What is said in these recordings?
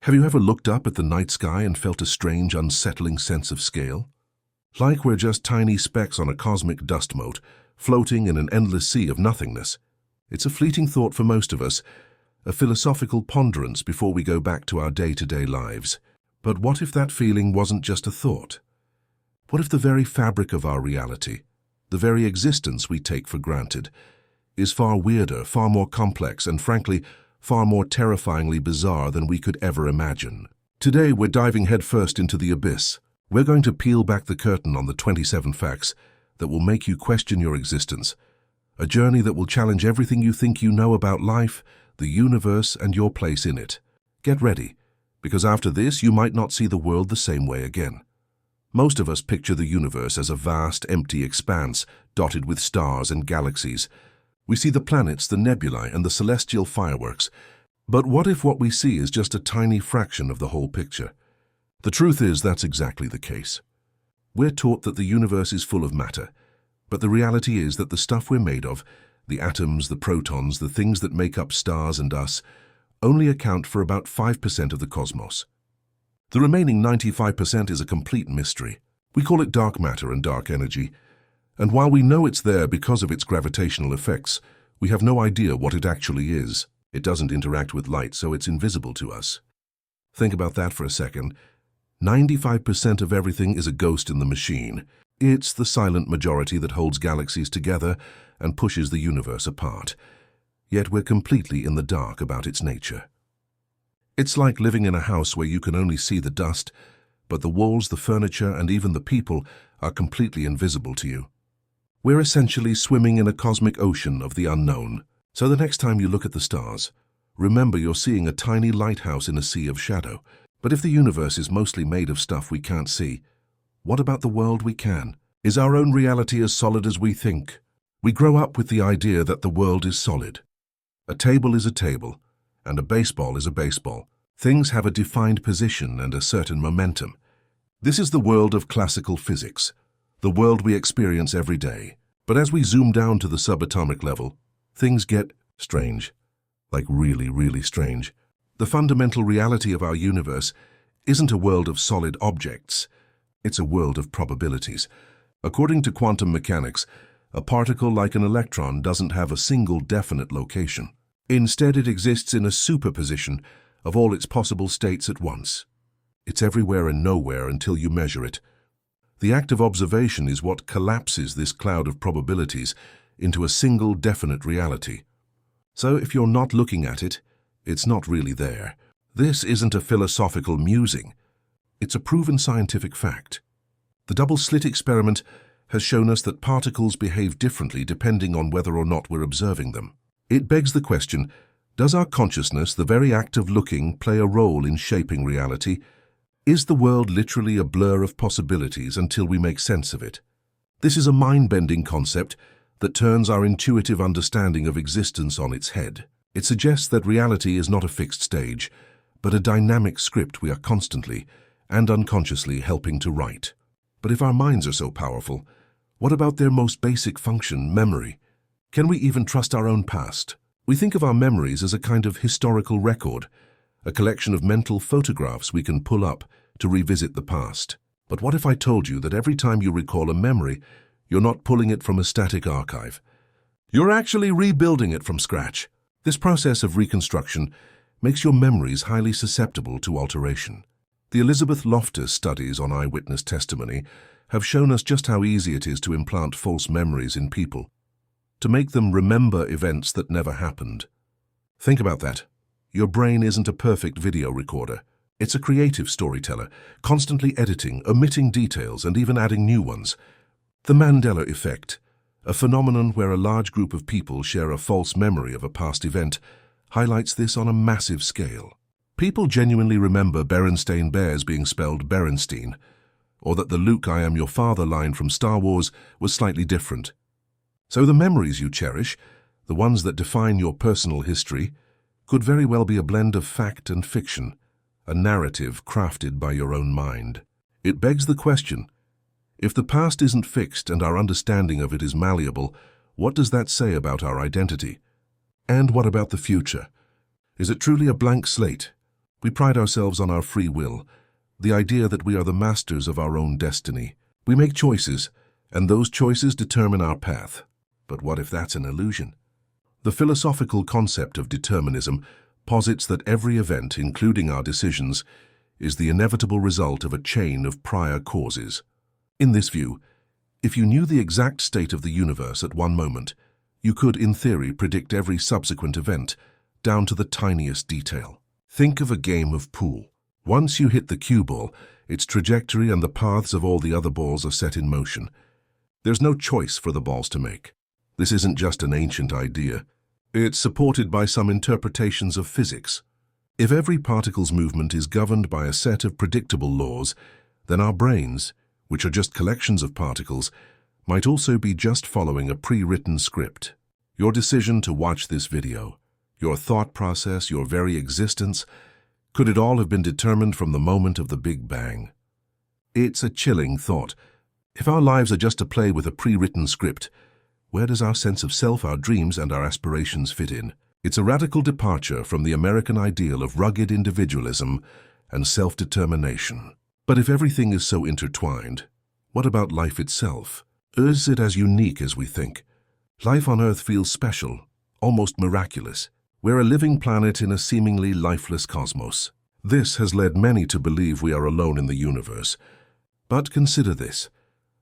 Have you ever looked up at the night sky and felt a strange, unsettling sense of scale? Like we're just tiny specks on a cosmic dust mote, floating in an endless sea of nothingness. It's a fleeting thought for most of us, a philosophical ponderance before we go back to our day-to-day lives. But what if that feeling wasn't just a thought? What if the very fabric of our reality, the very existence we take for granted, is far weirder, far more complex, and frankly, far more terrifyingly bizarre than we could ever imagine? Today, we're diving headfirst into the abyss. We're going to peel back the curtain on the 27 facts that will make you question your existence, a journey that will challenge everything you think you know about life, the universe, and your place in it. Get ready, because after this, you might not see the world the same way again. Most of us picture the universe as a vast, empty expanse dotted with stars and galaxies. We see the planets, the nebulae, and the celestial fireworks. But what if what we see is just a tiny fraction of the whole picture? The truth is that's exactly the case. We're taught that the universe is full of matter, but the reality is that the stuff we're made of, the atoms, the protons, the things that make up stars and us, only account for about 5% of the cosmos. The remaining 95% is a complete mystery. We call it dark matter and dark energy. And while we know it's there because of its gravitational effects, we have no idea what it actually is. It doesn't interact with light, so it's invisible to us. Think about that for a second. 95% of everything is a ghost in the machine. It's the silent majority that holds galaxies together and pushes the universe apart. Yet we're completely in the dark about its nature. It's like living in a house where you can only see the dust, but the walls, the furniture, and even the people are completely invisible to you. We're essentially swimming in a cosmic ocean of the unknown. So the next time you look at the stars, remember you're seeing a tiny lighthouse in a sea of shadow. But if the universe is mostly made of stuff we can't see, what about the world we can? Is our own reality as solid as we think? We grow up with the idea that the world is solid. A table is a table, and a baseball is a baseball. Things have a defined position and a certain momentum. This is the world of classical physics, the world we experience every day. But as we zoom down to the subatomic level, things get strange, like really, really strange. The fundamental reality of our universe isn't a world of solid objects, it's a world of probabilities. According to quantum mechanics, a particle like an electron doesn't have a single definite location. Instead, it exists in a superposition of all its possible states at once. It's everywhere and nowhere until you measure it. The act of observation is what collapses this cloud of probabilities into a single definite reality. So if you're not looking at it, it's not really there. This isn't a philosophical musing. It's a proven scientific fact. The double-slit experiment has shown us that particles behave differently depending on whether or not we're observing them. It begs the question, does our consciousness, the very act of looking, play a role in shaping reality? Is the world literally a blur of possibilities until we make sense of it? This is a mind-bending concept that turns our intuitive understanding of existence on its head. It suggests that reality is not a fixed stage, but a dynamic script we are constantly and unconsciously helping to write. But if our minds are so powerful, what about their most basic function, memory? Can we even trust our own past? We think of our memories as a kind of historical record, a collection of mental photographs we can pull up to revisit the past. But what if I told you that every time you recall a memory, you're not pulling it from a static archive? You're actually rebuilding it from scratch. This process of reconstruction makes your memories highly susceptible to alteration. The Elizabeth Loftus studies on eyewitness testimony have shown us just how easy it is to implant false memories in people, to make them remember events that never happened. Think about that. Your brain isn't a perfect video recorder. It's a creative storyteller, constantly editing, omitting details, and even adding new ones. The Mandela effect, a phenomenon where a large group of people share a false memory of a past event, highlights this on a massive scale. People genuinely remember Berenstain Bears being spelled Berenstein, or that the Luke "I am your father" line from Star Wars was slightly different. So the memories you cherish, the ones that define your personal history, could very well be a blend of fact and fiction, a narrative crafted by your own mind. It begs the question, if the past isn't fixed and our understanding of it is malleable, what does that say about our identity? And what about the future? Is it truly a blank slate, We pride ourselves on our free will, the idea that we are the masters of our own destiny. We make choices, and those choices determine our path. But what if that's an illusion? The philosophical concept of determinism posits that every event, including our decisions, is the inevitable result of a chain of prior causes. In this view, if you knew the exact state of the universe at one moment, you could, in theory, predict every subsequent event, down to the tiniest detail. Think of a game of pool. Once you hit the cue ball, its trajectory and the paths of all the other balls are set in motion. There's no choice for the balls to make. This isn't just an ancient idea. It's supported by some interpretations of physics. If every particle's movement is governed by a set of predictable laws, then our brains, which are just collections of particles, might also be just following a pre-written script. Your decision to watch this video, your thought process, your very existence, could it all have been determined from the moment of the Big Bang? It's a chilling thought. If our lives are just a play with a pre-written script, where does our sense of self, our dreams, and our aspirations fit in? It's a radical departure from the American ideal of rugged individualism and self-determination. But if everything is so intertwined, what about life itself? Is it as unique as we think? Life on Earth feels special, almost miraculous. We're a living planet in a seemingly lifeless cosmos. This has led many to believe we are alone in the universe. But consider this.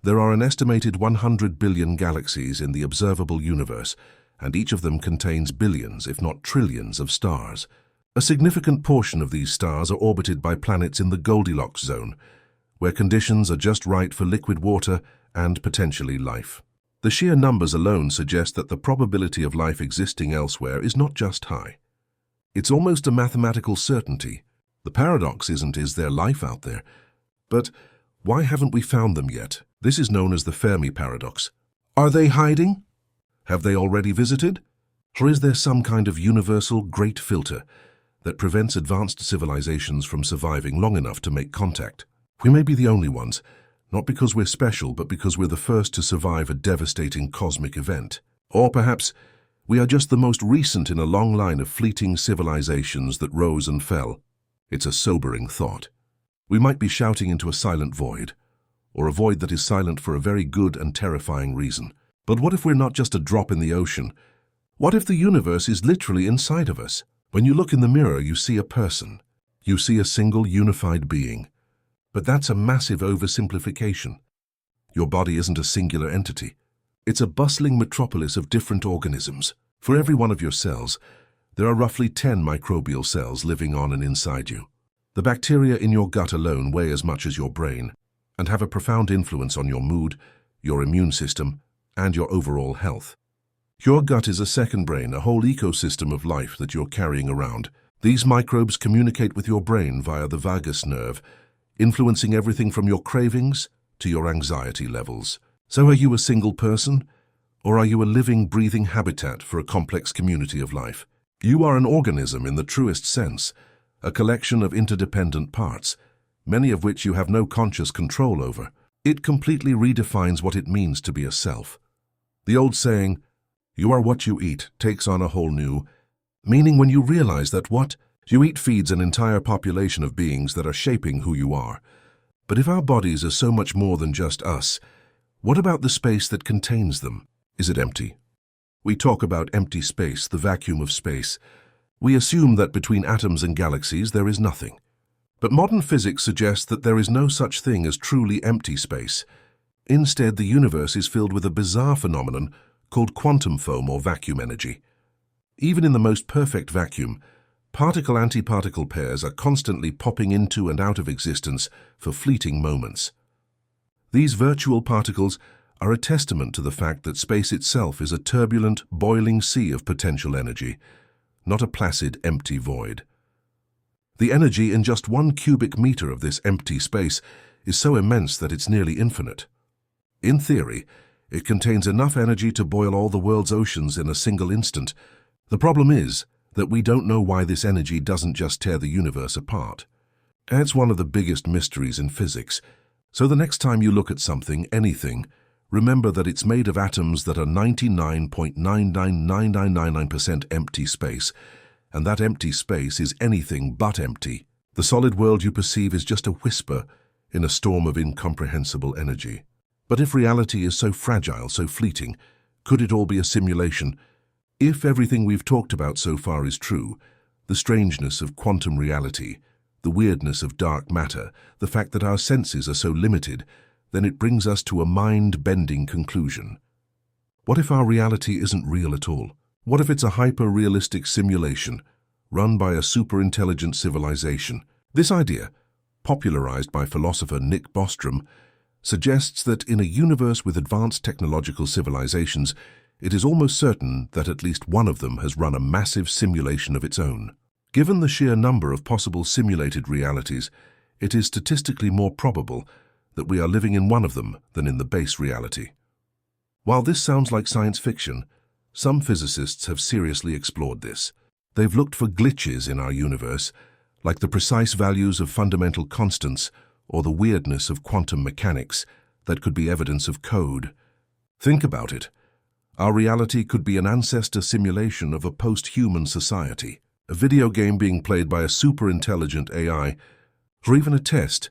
There are an estimated 100 billion galaxies in the observable universe, and each of them contains billions, if not trillions, of stars. A significant portion of these stars are orbited by planets in the Goldilocks zone, where conditions are just right for liquid water and potentially life. The sheer numbers alone suggest that the probability of life existing elsewhere is not just high. It's almost a mathematical certainty. The paradox isn't, is there life out there? But why haven't we found them yet? This is known as the Fermi paradox. Are they hiding? Have they already visited? Or is there some kind of universal great filter that prevents advanced civilizations from surviving long enough to make contact? We may be the only ones, not because we're special, but because we're the first to survive a devastating cosmic event. Or perhaps we are just the most recent in a long line of fleeting civilizations that rose and fell. It's a sobering thought. We might be shouting into a silent void, or a void that is silent for a very good and terrifying reason. But what if we're not just a drop in the ocean? What if the universe is literally inside of us? When you look in the mirror, you see a person. You see a single unified being. But that's a massive oversimplification. Your body isn't a singular entity. It's a bustling metropolis of different organisms. For every one of your cells, there are roughly 10 microbial cells living on and inside you. The bacteria in your gut alone weigh as much as your brain and have a profound influence on your mood, your immune system, and your overall health. Your gut is a second brain, a whole ecosystem of life that you're carrying around. These microbes communicate with your brain via the vagus nerve, influencing everything from your cravings to your anxiety levels. So are you a single person, or are you a living, breathing habitat for a complex community of life? You are an organism in the truest sense, a collection of interdependent parts, many of which you have no conscious control over. It completely redefines what it means to be a self. The old saying, "You are what you eat," takes on a whole new meaning when you realize that what you eat feeds an entire population of beings that are shaping who you are. But if our bodies are so much more than just us, what about the space that contains them? Is it empty? We talk about empty space, the vacuum of space. We assume that between atoms and galaxies there is nothing. But modern physics suggests that there is no such thing as truly empty space. Instead, the universe is filled with a bizarre phenomenon called quantum foam or vacuum energy. Even in the most perfect vacuum, particle-antiparticle pairs are constantly popping into and out of existence for fleeting moments. These virtual particles are a testament to the fact that space itself is a turbulent, boiling sea of potential energy, not a placid, empty void. The energy in just 1 cubic meter of this empty space is so immense that it's nearly infinite. In theory, it contains enough energy to boil all the world's oceans in a single instant. The problem is that we don't know why this energy doesn't just tear the universe apart. It's one of the biggest mysteries in physics. So the next time you look at something, anything, remember that it's made of atoms that are 99.999999% empty space, and that empty space is anything but empty. The solid world you perceive is just a whisper in a storm of incomprehensible energy. But if reality is so fragile, so fleeting, could it all be a simulation? If everything we've talked about so far is true, the strangeness of quantum reality, the weirdness of dark matter, the fact that our senses are so limited, then it brings us to a mind-bending conclusion. What if our reality isn't real at all? What if it's a hyper-realistic simulation run by a super-intelligent civilization? This idea, popularized by philosopher Nick Bostrom, suggests that in a universe with advanced technological civilizations, it is almost certain that at least one of them has run a massive simulation of its own. Given the sheer number of possible simulated realities, it is statistically more probable that we are living in one of them than in the base reality. While this sounds like science fiction, some physicists have seriously explored this. They've looked for glitches in our universe, like the precise values of fundamental constants or the weirdness of quantum mechanics that could be evidence of code. Think about it. Our reality could be an ancestor simulation of a post-human society, a video game being played by a super-intelligent AI, or even a test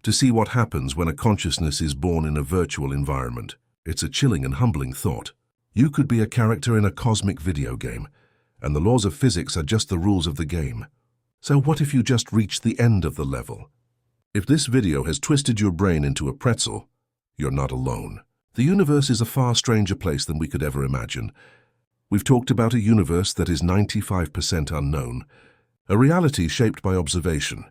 to see what happens when a consciousness is born in a virtual environment. It's a chilling and humbling thought. You could be a character in a cosmic video game, and the laws of physics are just the rules of the game. So what if you just reach the end of the level? If this video has twisted your brain into a pretzel, you're not alone. The universe is a far stranger place than we could ever imagine. We've talked about a universe that is 95% unknown, a reality shaped by observation,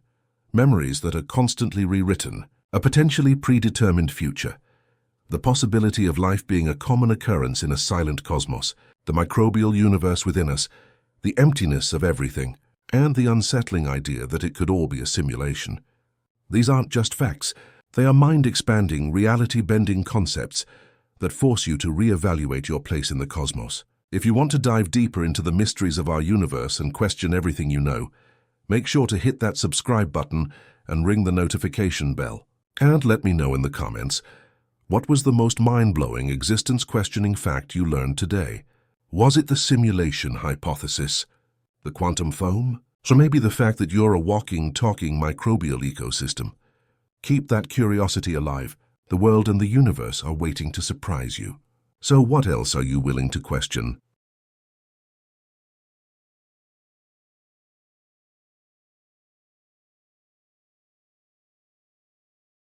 memories that are constantly rewritten, a potentially predetermined future, the possibility of life being a common occurrence in a silent cosmos, the microbial universe within us, the emptiness of everything, and the unsettling idea that it could all be a simulation. These aren't just facts. They are mind-expanding, reality-bending concepts that force you to re-evaluate your place in the cosmos. If you want to dive deeper into the mysteries of our universe and question everything you know, make sure to hit that subscribe button and ring the notification bell. And let me know in the comments, what was the most mind-blowing, existence-questioning fact you learned today? Was it the simulation hypothesis? The quantum foam? Or maybe the fact that you're a walking, talking microbial ecosystem? Keep that curiosity alive. The world and the universe are waiting to surprise you. So what else are you willing to question?